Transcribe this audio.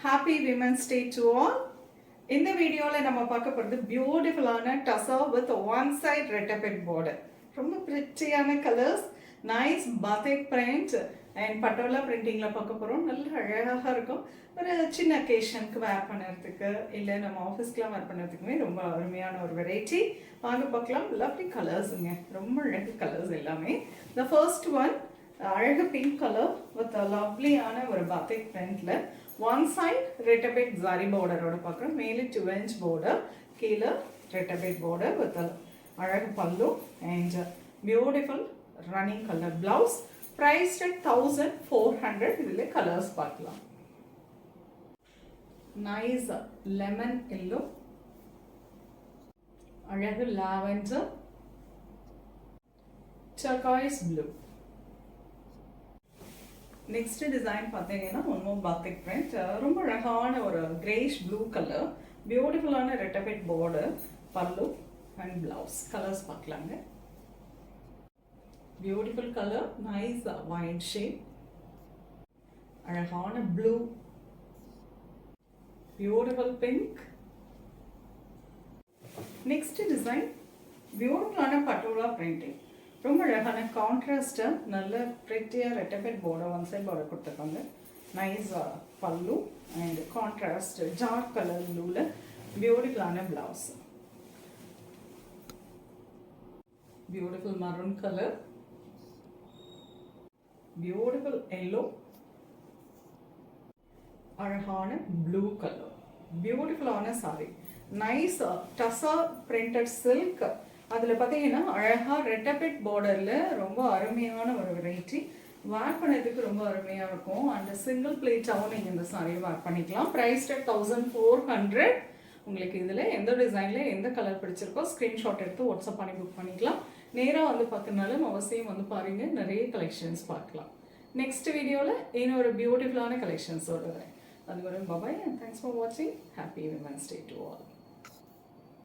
Happy Women's Day to all. இந்த வீடியோல நம்ம பார்க்க போறது பியூட்டிஃபுல்லான டசா வித் ஒன் சைட் ரெட்டபெட் border. ரொம்ப பிரிட்டியான colours, nice batik print and patola பிரிண்டிங்ல பார்க்க போறோம். நல்ல அழகாக இருக்கும். ஒரு சின்ன அக்கேஷனுக்கு வேர் பண்ணுறதுக்கு இல்லை நம்ம ஆஃபீஸ்க்குலாம் வேர் பண்ணுறதுக்குமே ரொம்ப அருமையான ஒரு வெரைட்டி. வாங்க பார்க்கலாம். லவ்லி கலர்ஸுங்க, ரொம்ப அழகு கலர்ஸ் எல்லாமே. த ஃபர்ஸ்ட் ஒன் அழகு பிங்க் கலர் வித் லவ்லியான ஒரு பாத்திக் பிரிண்ட்ல ஒன் சைட் ரெட்டபெட் ஜரி பார்டரோட பார்க்குறோம். மேலே 2 inch border, கீழே ரெட்டபெட் border வித் அழகு pallu and beautiful running colour blouse. Price at 1400. இதில் கலர்ஸ் பார்க்கலாம். நைஸ் லெமன் எல்லோ, அழகு lavender, turquoise blue. Next design பார்த்தீங்கன்னா ஒன்றும் பாத்திக் பிரிண்ட், ரொம்ப அழகான ஒரு கிரேஷ் ப்ளூ கலர், பியூட்டிஃபுல்லான ரெட்டபெட் border, pallu and blouse. Colours பார்க்கலாங்க. Beautiful colour, nice wine shade, அழகான blue, beautiful pink. Next design பியூட்டிஃபுல்லான பட்டோலா பிரிண்டிங், ரொம்ப அழகான கான்ட்ராஸ்டாக நல்ல ப்ரெட்டியாக ரெட்டபெட் பார்டர், ஒன் சைட் பார்டர் கொடுத்துருக்காங்க. Nice pallu and contrast dark colour ப்ளூவில் பியூட்டிஃபுல்லான blouse. Beautiful maroon colour, beautiful yellow, அழகான ப்ளூ கலர், பியூட்டிஃபுல்லான sari. Nice tussar printed silk, அதில் பார்த்தீங்கன்னா அழகாக ரெட்டபெட் பார்டரில் ரொம்ப அருமையான ஒரு வெரைட்டி. வேர் பண்ணதுக்கு ரொம்ப அருமையாக இருக்கும். அண்ட் சிங்கிள் பிளேட்டாகவும் நீங்கள் இந்த சாரியை வேர் பண்ணிக்கலாம். Price at 1400. உங்களுக்கு இதில் எந்த டிசைனில் எந்த கலர் பிடிச்சிருக்கோ ஸ்க்ரீன்ஷாட் எடுத்து வாட்ஸ்அப் பண்ணி புக் பண்ணிக்கலாம். நேராக வந்து பார்க்கறனாலும் அவசியம் வந்து பாருங்கள், நிறைய கலெக்ஷன்ஸ் பார்க்கலாம். நெக்ஸ்ட் வீடியோவில் இன்னொரு பியூட்டிஃபுல்லான கலெக்ஷன்ஸோடு வரேன். அது வரும். பாய் அண்ட் தேங்க்ஸ் ஃபார் வாட்சிங். Happy women's day to all.